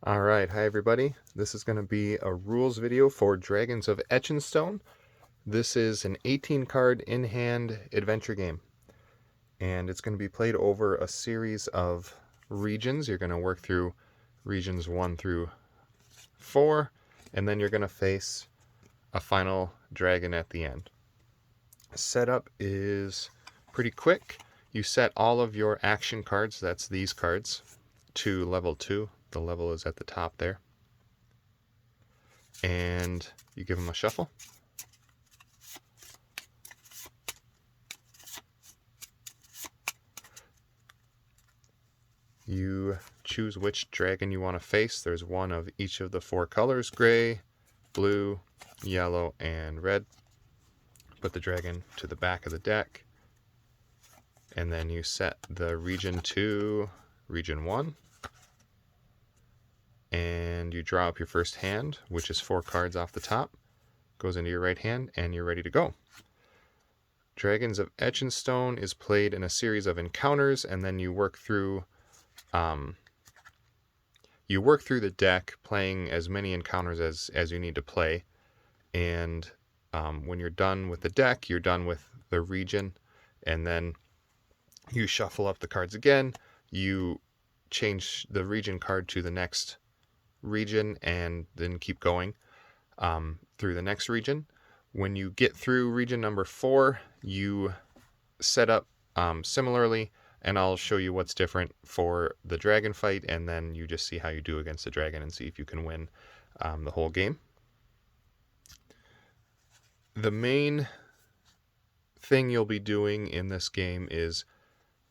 Alright, hi everybody. This is going to be a rules video for Dragons of Etchinstone. This is an 18 card in-hand adventure game. And it's going to be played over a series of regions. You're going to work through regions 1 through 4, and then you're going to face a final dragon at the end. Setup is pretty quick. You set all of your action cards, that's these cards, to level 2. The level is at the top there. And you give them a shuffle. You choose which dragon you want to face. There's one of each of the 4 colors: gray, blue, yellow, and red. Put the dragon to the back of the deck. And then you set the region to region 1. And you draw up your first hand, which is 4 cards off the top. Goes into your right hand, and you're ready to go. Dragons of Etchinstone is played in a series of encounters, and then you work through the deck, playing as many encounters as you need to play. And when you're done with the deck, you're done with the region, and then you shuffle up the cards again. You change the region card to the next region, and then keep going through the next region. When you get through region number 4, you set up similarly, and I'll show you what's different for the dragon fight, and then you just see how you do against the dragon and see if you can win the whole game. The main thing you'll be doing in this game is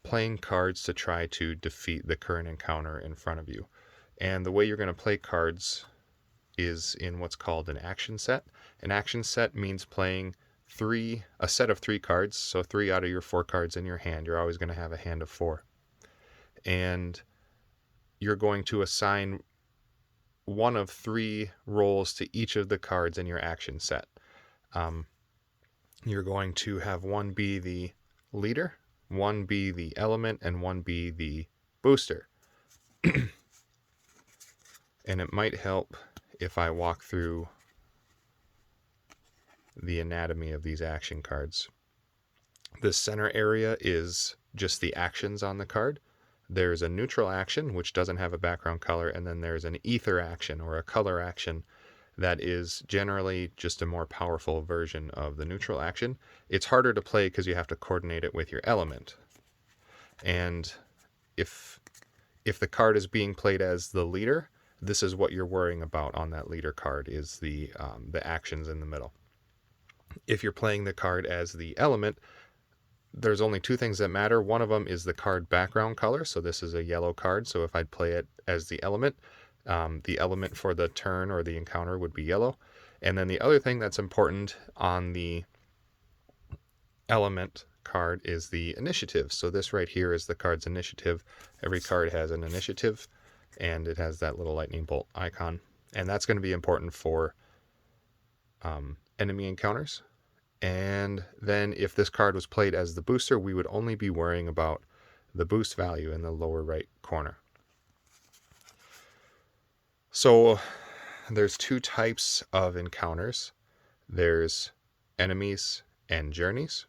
playing cards to try to defeat the current encounter in front of you. And the way you're going to play cards is in what's called an action set. An action set means playing a set of 3 cards, so 3 out of your 4 cards in your hand. You're always going to have a hand of 4. And you're going to assign one of 3 roles to each of the cards in your action set. You're going to have one be the leader, one be the element, and one be the booster. And it might help if I walk through the anatomy of these action cards. The center area is just the actions on the card. There's a neutral action, which doesn't have a background color, and then there's an ether action, or a color action, that is generally just a more powerful version of the neutral action. It's harder to play because you have to coordinate it with your element. And if the card is being played as the leader, this is what you're worrying about on that leader card, is the actions in the middle. If you're playing the card as the element, there's only 2 things that matter. One of them is the card background color, so this is a yellow card, so if I'd play it as the element for the turn or the encounter would be yellow. And then the other thing that's important on the element card is the initiative. So this right here is the card's initiative. Every card has an initiative, and it has that little lightning bolt icon. And that's going to be important for enemy encounters. And then if this card was played as the booster, we would only be worrying about the boost value in the lower right corner. So there's 2 types of encounters. There's enemies and journeys.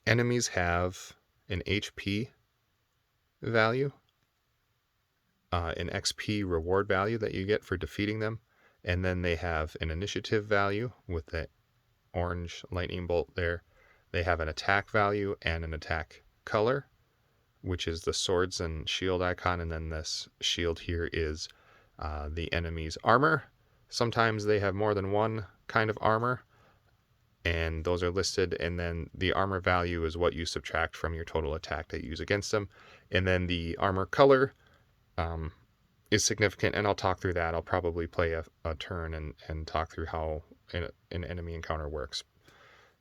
Enemies have an HP value, an XP reward value that you get for defeating them, and then they have an initiative value with the orange lightning bolt there. They have an attack value and an attack color, which is the swords and shield icon, and then this shield here is the enemy's armor. Sometimes they have more than one kind of armor, and those are listed, and then the armor value is what you subtract from your total attack that you use against them. And then the armor color is significant, and I'll talk through that. I'll probably play a turn and talk through how an enemy encounter works.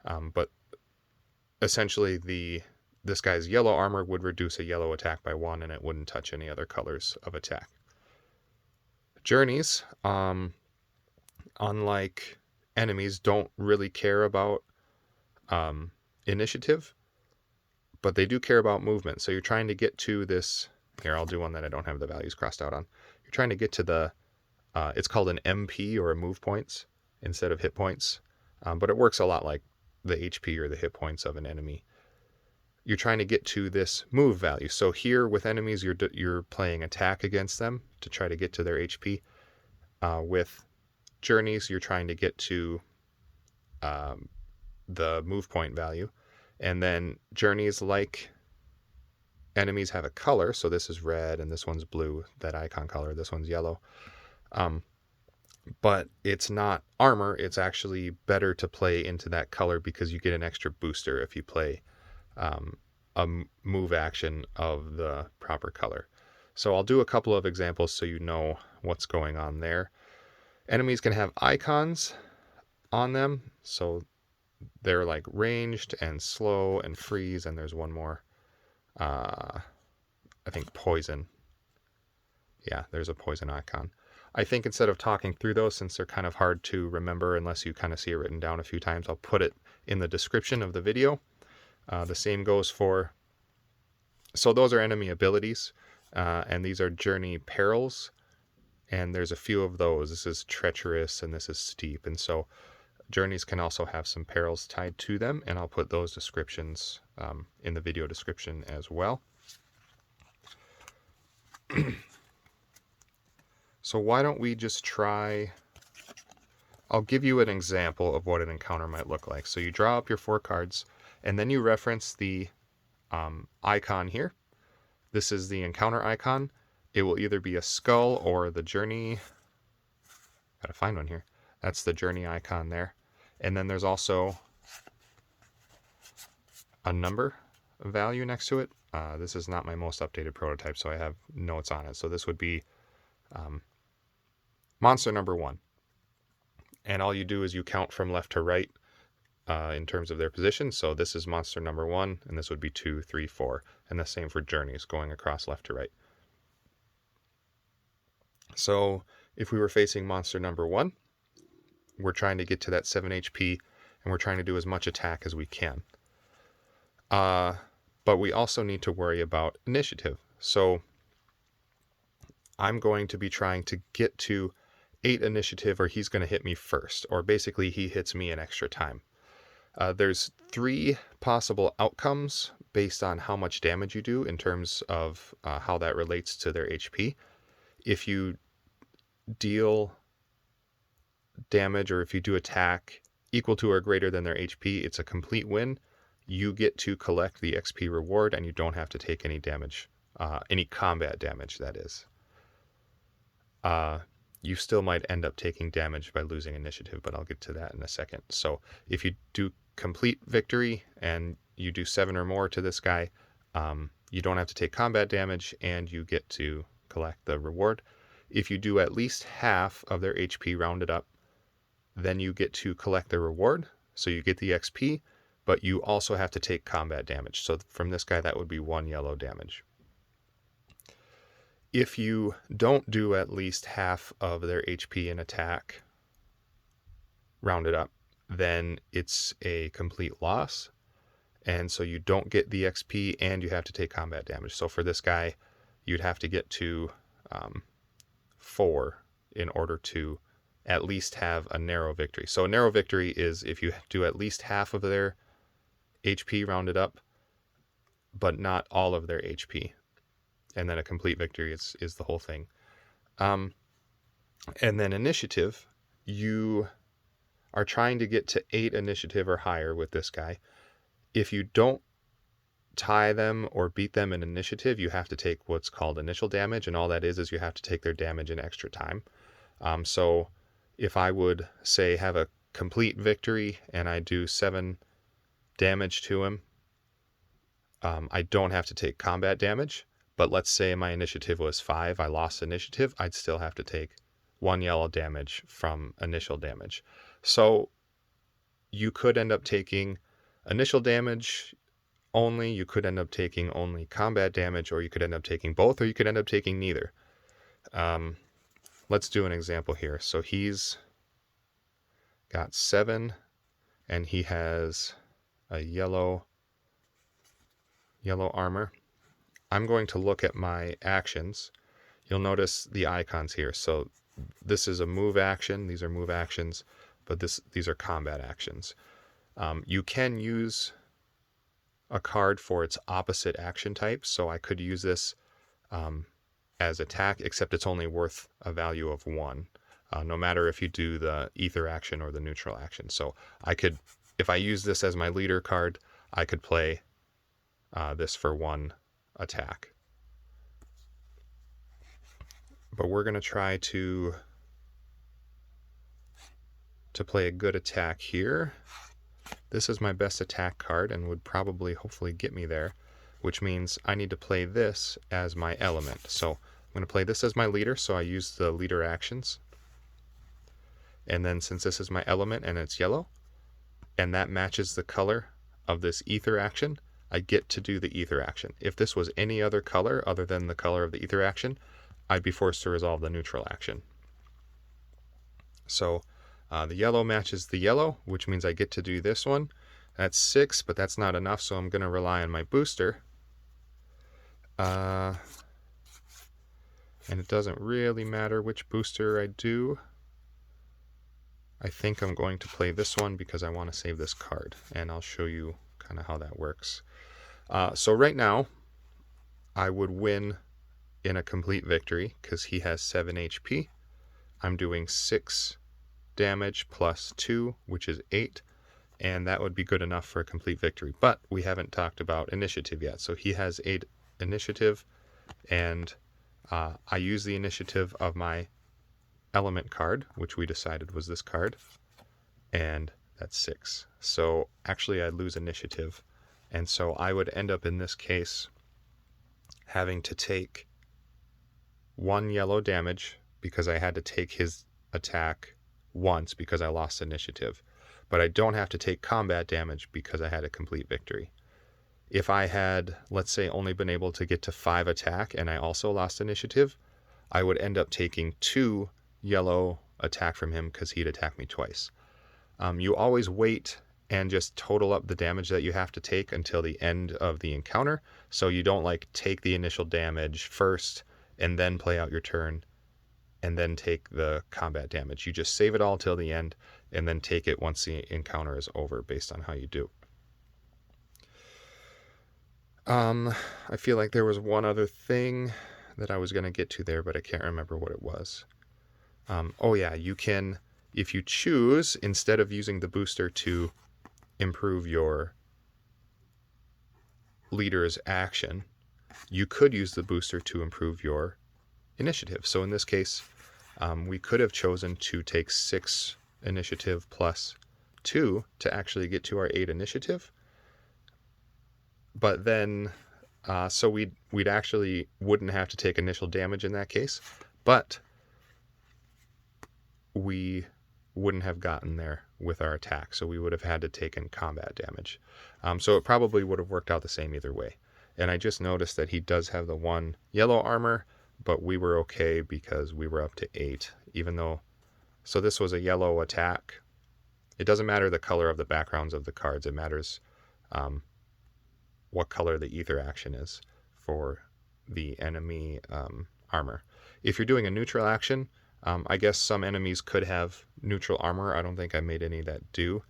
But essentially, this guy's yellow armor would reduce a yellow attack by 1, and it wouldn't touch any other colors of attack. Journeys, unlike enemies, don't really care about initiative, but they do care about movement. So you're trying to get to this Here, I'll do one that I don't have the values crossed out on. You're trying to get to the, it's called an MP or a move points instead of hit points, but it works a lot like the HP or the hit points of an enemy. You're trying to get to this move value. So here with enemies, you're playing attack against them to try to get to their HP. With journeys, you're trying to get to the move point value. And then journeys, like enemies, have a color. So this is red and this one's blue, that icon color. This one's yellow. But it's not armor. It's actually better to play into that color because you get an extra booster if you play a move action of the proper color. So I'll do a couple of examples so you know what's going on there. Enemies can have icons on them. So they're like ranged and slow and freeze. And there's one more, I think poison. Yeah, there's a poison icon. I think instead of talking through those, since they're kind of hard to remember unless you kind of see it written down a few times, I'll put it in the description of the video. The same goes for, so those are enemy abilities, and these are journey perils, and there's a few of those. This is treacherous and this is steep, and so journeys can also have some perils tied to them, and I'll put those descriptions in the video description as well. So why don't we just try, I'll give you an example of what an encounter might look like. So you draw up your 4 cards, and then you reference the icon here. This is the encounter icon. It will either be a skull or the journey. Gotta find one here. That's the journey icon there. And then there's also a number value next to it. This is not my most updated prototype, so I have notes on it. So this would be monster number 1. And all you do is you count from left to right in terms of their position. So this is monster number 1, and this would be 2, 3, 4. And the same for journeys, going across left to right. So if we were facing monster number 1, we're trying to get to that 7 HP, and we're trying to do as much attack as we can. But we also need to worry about initiative. So I'm going to be trying to get to 8 initiative, or he's going to hit me first, or basically he hits me an extra time. There's 3 possible outcomes based on how much damage you do in terms of how that relates to their HP. If you deal damage, or if you do attack equal to or greater than their HP, it's a complete win. You get to collect the XP reward, and you don't have to take any damage, any combat damage, that is. You still might end up taking damage by losing initiative, but I'll get to that in a second. So if you do complete victory and you do 7 or more to this guy, you don't have to take combat damage, and you get to collect the reward. If you do at least half of their HP rounded up, then you get to collect the reward. So you get the XP, but you also have to take combat damage. So from this guy, that would be 1 yellow damage. If you don't do at least half of their HP in attack rounded up, then it's a complete loss. And so you don't get the XP, and you have to take combat damage. So for this guy, you'd have to get to 4 in order to at least have a narrow victory. So a narrow victory is if you do at least half of their HP rounded up, but not all of their HP. And then a complete victory is the whole thing. And then initiative, you are trying to get to 8 initiative or higher with this guy. If you don't tie them or beat them in initiative, you have to take what's called initial damage, and all that is you have to take their damage in extra time. So if I would say have a complete victory and I do 7 damage to him, I don't have to take combat damage. But let's say my initiative was 5, I lost initiative, I'd still have to take 1 yellow damage from initial damage. So you could end up taking initial damage only, you could end up taking only combat damage, or you could end up taking both, or you could end up taking neither. Let's do an example here. So he's got 7, and he has a yellow armor. I'm going to look at my actions. You'll notice the icons here. So this is a move action. These are move actions, but these are combat actions. You can use a card for its opposite action type. So I could use this as attack, except it's only worth a value of 1, no matter if you do the ether action or the neutral action. So I could, if I use this as my leader card, I could play this for 1 attack. But we're going to try to play a good attack here. This is my best attack card and would probably hopefully get me there, which means I need to play this as my element. So I'm going to play this as my leader, so I use the leader actions. And then since this is my element and it's yellow, and that matches the color of this ether action, I get to do the ether action. If this was any other color other than the color of the ether action, I'd be forced to resolve the neutral action. So the yellow matches the yellow, which means I get to do this one. That's 6, but that's not enough, so I'm going to rely on my booster. And it doesn't really matter which booster I do. I think I'm going to play this one because I want to save this card, and I'll show you kind of how that works. So right now, I would win in a complete victory because he has 7 HP. I'm doing 6 damage plus 2, which is 8, and that would be good enough for a complete victory. But we haven't talked about initiative yet. So he has 8 initiative, and I use the initiative of my element card, which we decided was this card, and that's 6. So actually I lose initiative, and so I would end up in this case having to take 1 yellow damage because I had to take his attack once because I lost initiative, but I don't have to take combat damage because I had a complete victory. If I had, let's say, only been able to get to 5 attack and I also lost initiative, I would end up taking 2 yellow attack from him because he'd attack me twice. You always wait and just total up the damage that you have to take until the end of the encounter, so you don't like take the initial damage first and then play out your turn and then take the combat damage. You just save it all till the end and then take it once the encounter is over based on how you do. I feel like there was one other thing that I was going to get to there, but I can't remember what it was. Oh yeah, you can, if you choose, instead of using the booster to improve your leader's action, you could use the booster to improve your initiative. So in this case, we could have chosen to take 6 initiative plus 2 to actually get to our 8 initiative. But then, so we'd actually wouldn't have to take initial damage in that case, but we wouldn't have gotten there with our attack, so we would have had to take in combat damage. So it probably would have worked out the same either way. And I just noticed that he does have the 1 yellow armor, but we were okay because we were up to 8, even though, so this was a yellow attack. It doesn't matter the color of the backgrounds of the cards, it matters what color the ether action is for the enemy armor. If you're doing a neutral action, I guess some enemies could have neutral armor. I don't think I made any that do,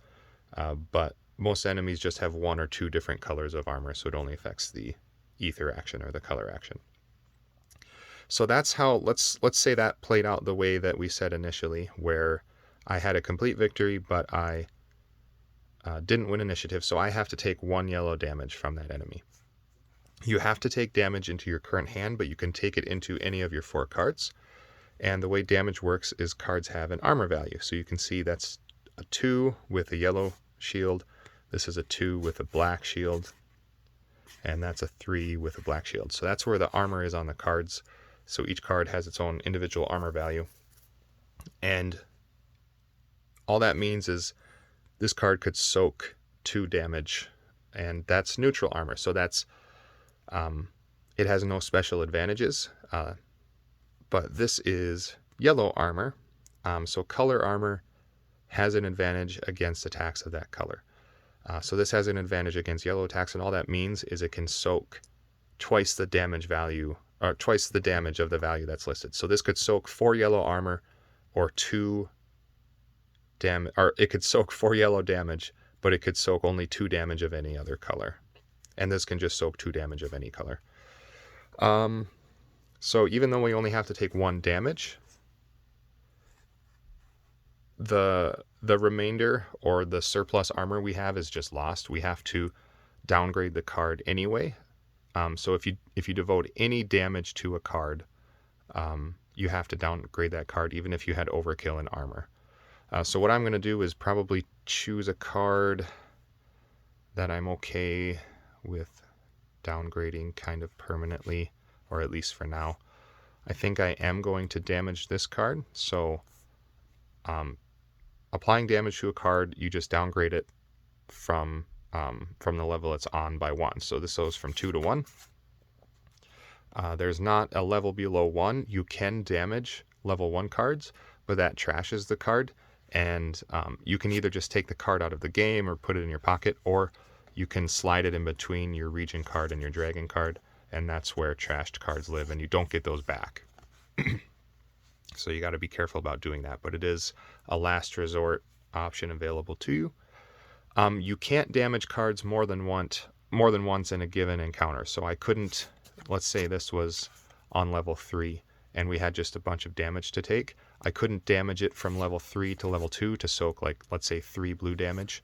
but most enemies just have 1 or 2 different colors of armor, so it only affects the ether action or the color action. So that's how, let's say that played out the way that we said initially, where I had a complete victory, but I didn't win initiative, so I have to take 1 yellow damage from that enemy. You have to take damage into your current hand, but you can take it into any of your 4 cards. And the way damage works is cards have an armor value. So you can see that's a 2 with a yellow shield. This is a 2 with a black shield. And that's a 3 with a black shield. So that's where the armor is on the cards. So each card has its own individual armor value. And all that means is this card could soak 2 damage, and that's neutral armor. So that's, it has no special advantages, but this is yellow armor. So color armor has an advantage against attacks of that color. So this has an advantage against yellow attacks, and all that means is it can soak twice the damage value, or twice the damage of the value that's listed. So this could soak 4 yellow armor or 2 damage, or it could soak 4 yellow damage, but it could soak only 2 damage of any other color. And this can just soak 2 damage of any color. So even though we only have to take 1 damage, the remainder or the surplus armor we have is just lost. We have to downgrade the card anyway. So if you devote any damage to a card, you have to downgrade that card even if you had overkill in armor. So what I'm going to do is probably choose a card that I'm okay with downgrading kind of permanently, or at least for now. I think I am going to damage this card. So applying damage to a card, you just downgrade it from the level it's on by 1. So this goes from 2 to 1. There's not a level below 1. You can damage level 1 cards, but that trashes the card. And you can either just take the card out of the game or put it in your pocket, or you can slide it in between your region card and your dragon card, and that's where trashed cards live, and you don't get those back. So you got to be careful about doing that, but it is a last resort option available to you. You can't damage cards more than once in a given encounter. So I couldn't, let's say this was on level 3 and we had just a bunch of damage to take. I couldn't damage it from level 3 to level 2 to soak, like, let's say 3 blue damage,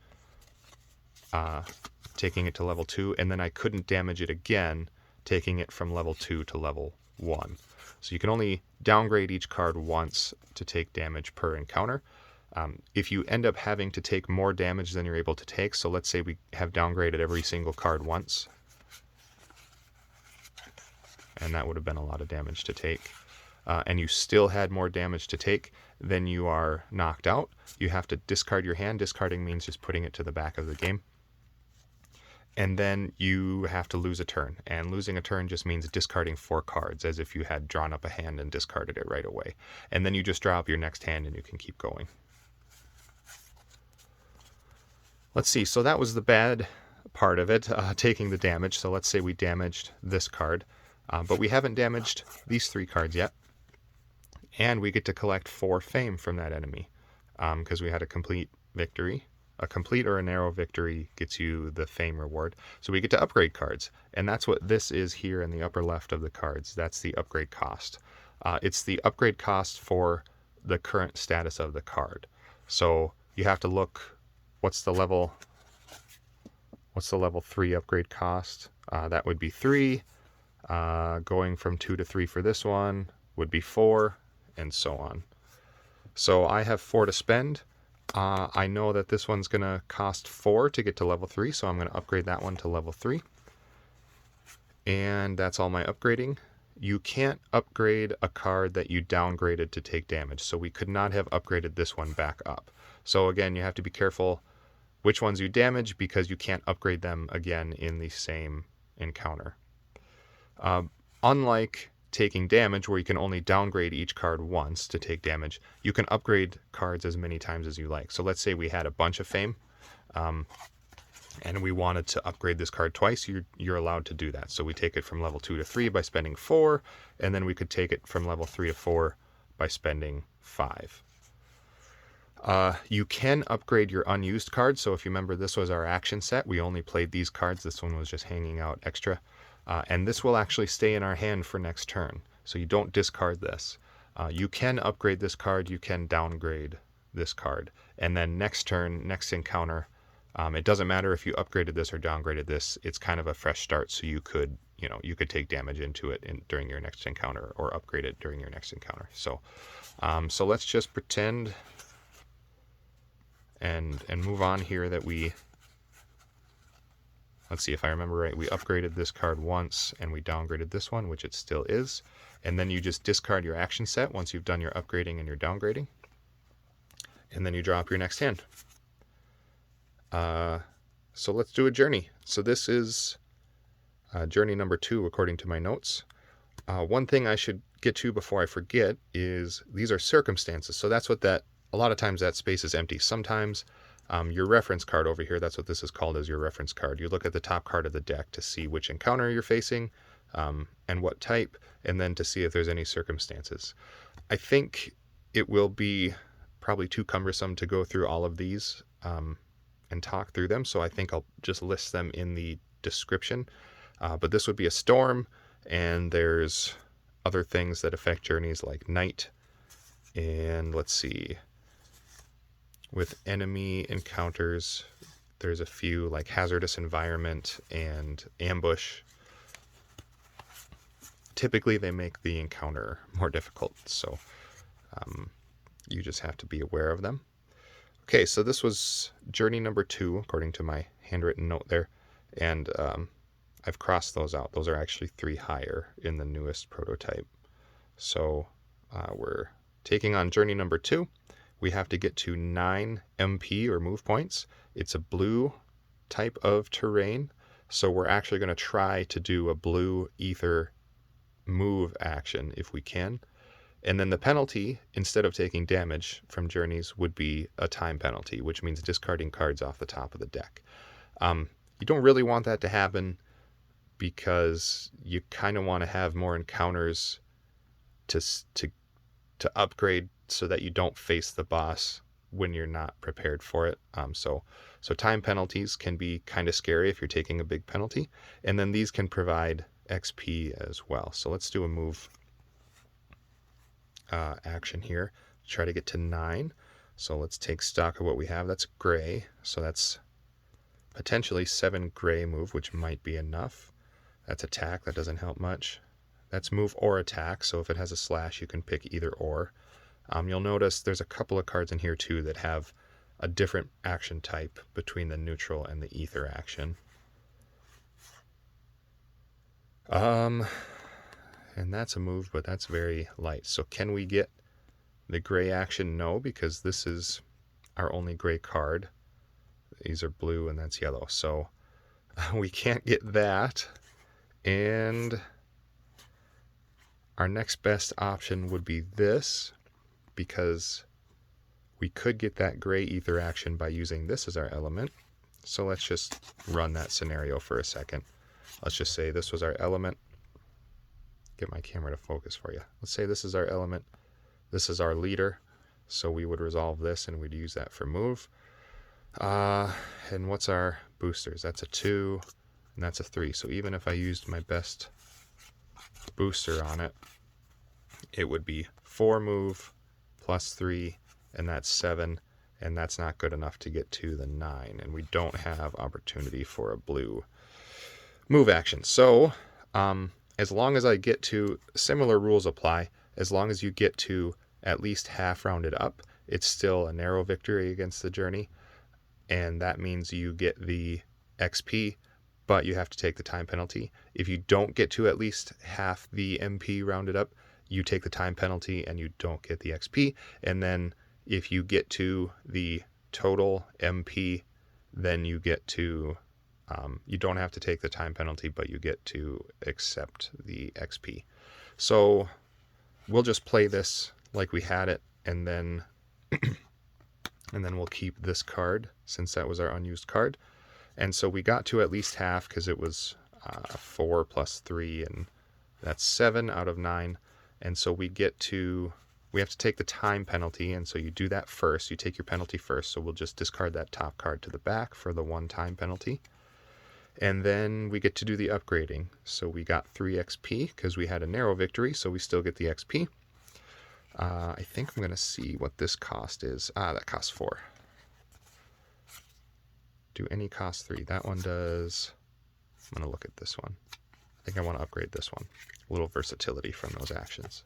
taking it to level 2, and then I couldn't damage it again, taking it from level 2 to level 1. So you can only downgrade each card once to take damage per encounter. If you end up having to take more damage than you're able to take, so let's say we have downgraded every single card once, and that would have been a lot of damage to take, and you still had more damage to take, then you are knocked out. You have to discard your hand. Discarding means just putting it to the back of the game. And then you have to lose a turn. And losing a turn just means discarding 4 cards, as if you had drawn up a hand and discarded it right away. And then you just draw up your next hand and you can keep going. Let's see, so that was the bad part of it, taking the damage. So let's say we damaged this card, but we haven't damaged these 3 cards yet. And we get to collect 4 fame from that enemy, because we had a complete victory. A complete or a narrow victory gets you the fame reward. So we get to upgrade cards. And that's what this is here in the upper left of the cards. That's the upgrade cost. It's the upgrade cost for the current status of the card. So you have to look, what's the level 3 upgrade cost? That would be 3. Going from 2 to 3 for this one would be 4, and so on. So I have 4 to spend. I know that this one's going to cost 4 to get to level 3, so I'm going to upgrade that one to level 3. And that's all my upgrading. You can't upgrade a card that you downgraded to take damage, so we could not have upgraded this one back up. So again, you have to be careful which ones you damage, because you can't upgrade them again in the same encounter. Unlike taking damage, where you can only downgrade each card once to take damage, you can upgrade cards as many times as you like. So let's say we had a bunch of fame, and we wanted to upgrade this card twice. You're allowed to do that. So we take it from level 2 to 3 by spending 4, and then we could take it from level 3 to 4 by spending 5. You can upgrade your unused cards. So if you remember, this was our action set. We only played these cards. This one was just hanging out extra. And this will actually stay in our hand for next turn. So you don't discard this. You can upgrade this card. You can downgrade this card. And then next turn, next encounter, it doesn't matter if you upgraded this or downgraded this. It's kind of a fresh start. So you could take damage into it during your next encounter, or upgrade it during your next encounter. So let's just pretend and move on here that we... Let's see if I remember right. We upgraded this card once and we downgraded this one, which it still is. And then you just discard your action set once you've done your upgrading and your downgrading. And then you draw up your next hand. So let's do a journey. So this is journey number 2 according to my notes. One thing I should get to before I forget is these are circumstances. So that's what a lot of times that space is empty. Sometimes your reference card over here, that's what this is called, as your reference card. You look at the top card of the deck to see which encounter you're facing. and what type, and then to see if there's any circumstances. I think it will be probably too cumbersome to go through all of these and talk through them, so I think I'll just list them in the description. But this would be a storm, and there's other things that affect journeys like night, and let's see, with enemy encounters, there's a few like hazardous environment and ambush. Typically they make the encounter more difficult, so you just have to be aware of them. Okay, so this was journey number 2, according to my handwritten note there, and I've crossed those out. Those are actually 3 higher in the newest prototype. So we're taking on journey number 2. We have to get to 9 MP or move points. It's a blue type of terrain, so we're actually going to try to do a blue ether move action if we can. And then the penalty, instead of taking damage from journeys, would be a time penalty, which means discarding cards off the top of the deck. You don't really want that to happen because you kind of want to have more encounters to upgrade so that you don't face the boss when you're not prepared for it. So time penalties can be kind of scary if you're taking a big penalty, and then these can provide XP as well. So let's do a move action here. Try to get to 9. So let's take stock of what we have. That's gray, so that's potentially 7 gray move, which might be enough. That's attack, that doesn't help much. That's move or attack, so if it has a slash you can pick either or. You'll notice there's a couple of cards in here too that have a different action type between the neutral and the ether action. And that's a move, but that's very light. So can we get the gray action? No, because this is our only gray card. These are blue and that's yellow. So we can't get that. And our next best option would be this, because we could get that gray ether action by using this as our element. So let's just run that scenario for a second. Let's just say this was our element. Get my camera to focus for you. Let's say this is our element. This is our leader. So we would resolve this and we'd use that for move. And what's our boosters? That's a 2 and that's a 3. So even if I used my best booster on it, it would be 4 move plus 3, and that's 7, and that's not good enough to get to the 9, and we don't have opportunity for a blue move action. So as long as I get to, similar rules apply, as long as you get to at least half rounded up, it's still a narrow victory against the journey, and that means you get the XP, but you have to take the time penalty. If you don't get to at least half the MP rounded up, you take the time penalty and you don't get the XP. And then if you get to the total MP, then you get to, you don't have to take the time penalty, but you get to accept the XP. So we'll just play this like we had it, and then and then we'll keep this card since that was our unused card. And so we got to at least half because it was 4 plus 3, and that's 7 out of 9. And so we have to take the time penalty, and so you do that first. You take your penalty first, so we'll just discard that top card to the back for the 1 time penalty. And then we get to do the upgrading. So we got 3 XP because we had a narrow victory, so we still get the XP. I think I'm going to see what this cost is. That costs 4. Do any cost 3? That one does. I'm going to look at this one. I think I want to upgrade this one. A little versatility from those actions.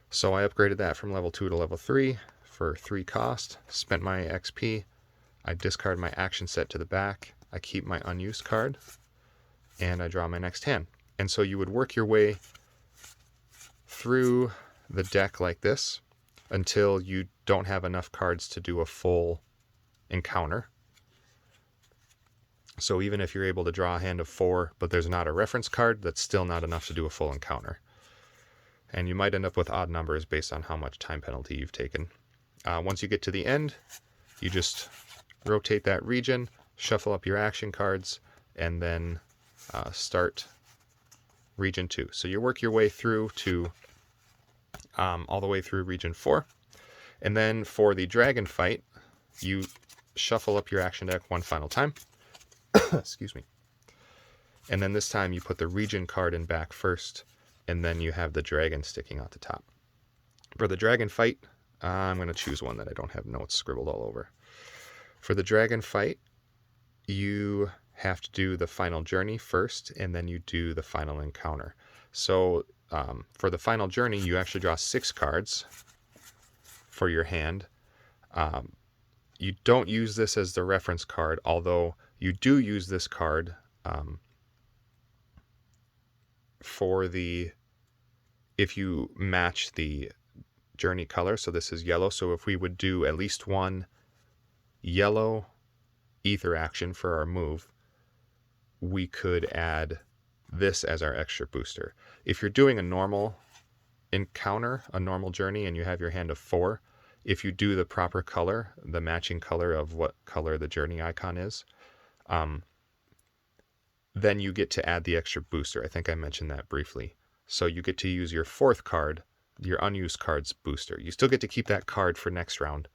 So I upgraded that from level 2 to level 3 for 3 cost. Spent my XP. I discard my action set to the back. I keep my unused card. And I draw my next hand. And so you would work your way through the deck like this until you don't have enough cards to do a full encounter. So even if you're able to draw a hand of 4, but there's not a reference card, that's still not enough to do a full encounter. And you might end up with odd numbers based on how much time penalty you've taken. Once you get to the end, you just rotate that region, shuffle up your action cards, and then start region 2. So you work your way through to all the way through region 4. And then for the dragon fight, you shuffle up your action deck one final time. Excuse me. And then this time you put the region card in back first, and then you have the dragon sticking out the top. For the dragon fight, I'm going to choose one that I don't have notes scribbled all over. For the dragon fight, you have to do the final journey first, and then you do the final encounter. So for the final journey, you actually draw 6 cards for your hand. You don't use this as the reference card, although you do use this card if you match the journey color. So this is yellow. So if we would do at least one yellow ether action for our move, we could add this as our extra booster. If you're doing a normal encounter, a normal journey, and you have your hand of 4, if you do the proper color, the matching color of what color the journey icon is, then you get to add the extra booster. I think I mentioned that briefly. So you get to use your 4th card, your unused cards booster. You still get to keep that card for next round,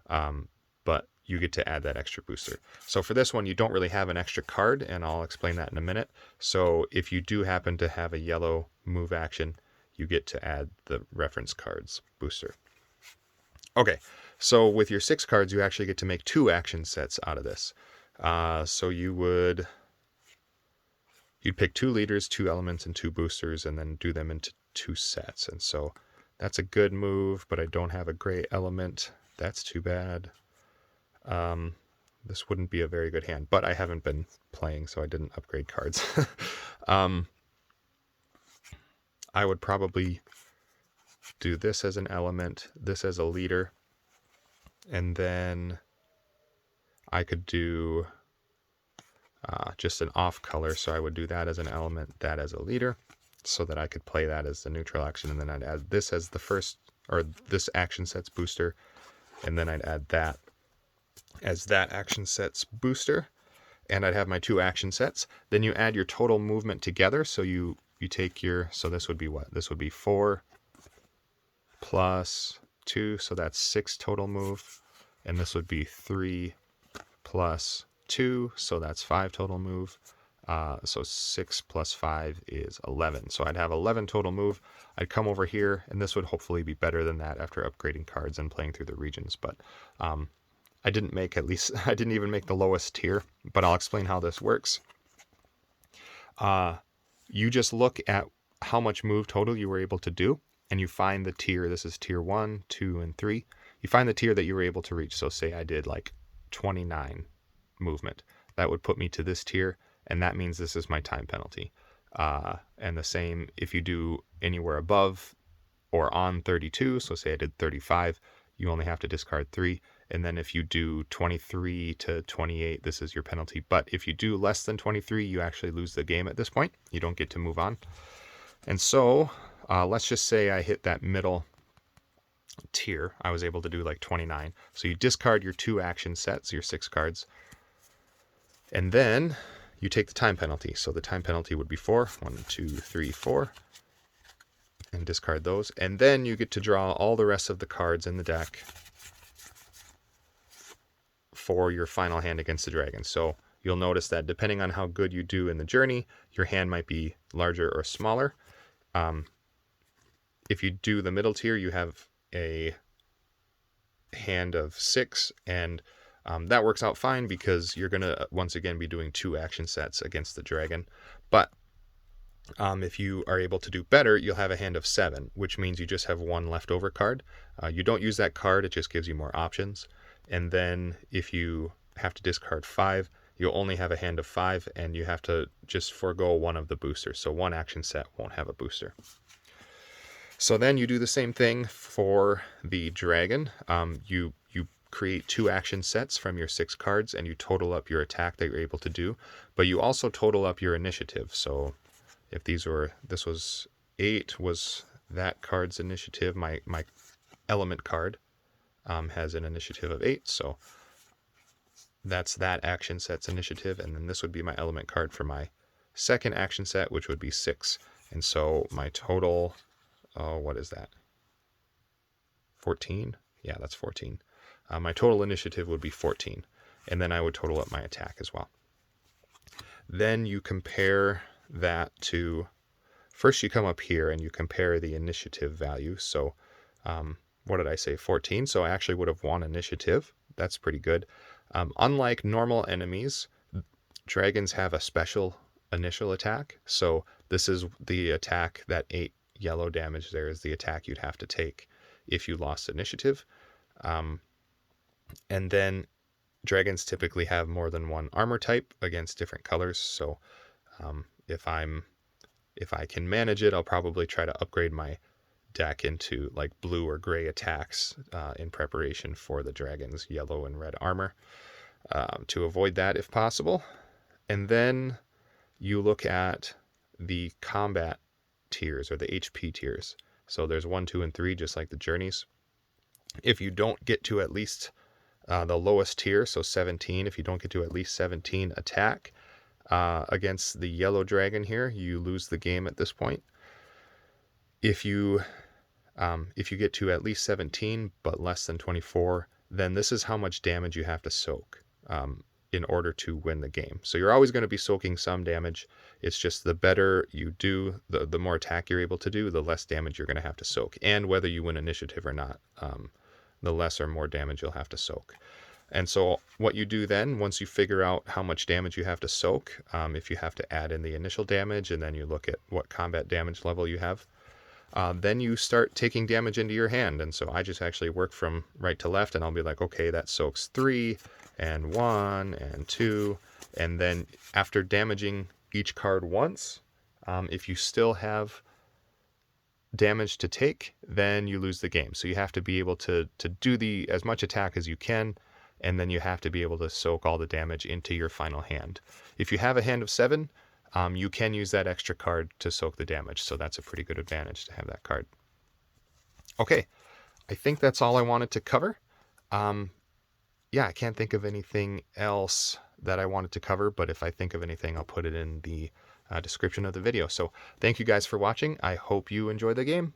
but you get to add that extra booster. So for this one, you don't really have an extra card, and I'll explain that in a minute. So if you do happen to have a yellow move action, you get to add the reference cards booster. Okay, so with your 6 cards, you actually get to make 2 action sets out of this. So you'd pick 2 leaders, 2 elements, and 2 boosters, and then do them into 2 sets. And so that's a good move, but I don't have a gray element. That's too bad. This wouldn't be a very good hand, but I haven't been playing, so I didn't upgrade cards. I would probably do this as an element, this as a leader, and then I could do just an off color, so I would do that as an element, that as a leader, so that I could play that as the neutral action, and then I'd add this as the first, or this action set's booster, and then I'd add that as that action set's booster, and I'd have my 2 action sets. Then you add your total movement together, so you take your, so this would be what? This would be 4 plus 2, so that's 6 total move, and this would be 3 plus 2, so that's 5 total move. So 6 plus 5 is 11. So I'd have 11 total move. I'd come over here, and this would hopefully be better than that after upgrading cards and playing through the regions. But I didn't even make the lowest tier, but I'll explain how this works. You just look at how much move total you were able to do, and you find the tier. This is tier 1, 2, and 3. You find the tier that you were able to reach. So say I did like 29 movement. That would put me to this tier, and that means this is my time penalty. And the same if you do anywhere above or on 32, so say I did 35, you only have to discard 3. And then if you do 23 to 28, this is your penalty. But if you do less than 23, you actually lose the game at this point. You don't get to move on. And so let's just say I hit that middle tier. I was able to do like 29. So you discard your 2 action sets, your 6 cards. And then you take the time penalty. So the time penalty would be 4. 1, 2, 3, 4. And discard those. And then you get to draw all the rest of the cards in the deck for your final hand against the dragon. So you'll notice that depending on how good you do in the journey, your hand might be larger or smaller. If you do the middle tier, you have a hand of 6, and that works out fine because you're going to once again be doing 2 action sets against the dragon. But if you are able to do better, you'll have a hand of 7, which means you just have 1 leftover card. You don't use that card, it just gives you more options. And then if you have to discard 5, you'll only have a hand of 5, and you have to just forego 1 of the boosters. So 1 action set won't have a booster. So then you do the same thing for the dragon. You create 2 action sets from your 6 cards, and you total up your attack that you're able to do. But you also total up your initiative. So if this was 8 was that card's initiative, my element card has an initiative of 8, so that's that action set's initiative, and then this would be my element card for my second action set, which would be 6. And so my total, oh, what is that? 14? Yeah, that's 14. My total initiative would be 14. And then I would total up my attack as well. Then you compare that to, first you come up here and you compare the initiative value. So what did I say, 14? So I actually would have won initiative. That's pretty good. Unlike normal enemies, dragons have a special initial attack. So this is the attack, that 8 yellow damage there is the attack you'd have to take if you lost initiative. And then dragons typically have more than one armor type against different colors. So if I can manage it, I'll probably try to upgrade my deck into like blue or gray attacks in preparation for the dragon's yellow and red armor to avoid that if possible. And then you look at the combat tiers or the HP tiers. So there's 1, 2, and 3, just like the journeys. If you don't get to at least the lowest tier, so 17, if you don't get to at least 17 attack against the yellow dragon here, you lose the game at this point. If you get to at least 17 but less than 24, then this is how much damage you have to soak in order to win the game. So you're always going to be soaking some damage. It's just the better you do, the more attack you're able to do, the less damage you're going to have to soak. And whether you win initiative or not, the less or more damage you'll have to soak. And so what you do then, once you figure out how much damage you have to soak, if you have to add in the initial damage, and then you look at what combat damage level you have, then you start taking damage into your hand. And so I just actually work from right to left, and I'll be like, okay, that soaks 3 and 1 and 2. And then after damaging each card once, if you still have damage to take, then you lose the game. So you have to be able to do as much attack as you can, and then you have to be able to soak all the damage into your final hand. If you have a hand of 7, you can use that extra card to soak the damage, so that's a pretty good advantage to have that card. Okay, I think that's all I wanted to cover. Yeah, I can't think of anything else that I wanted to cover, but if I think of anything, I'll put it in the description of the video. So thank you guys for watching. I hope you enjoy the game.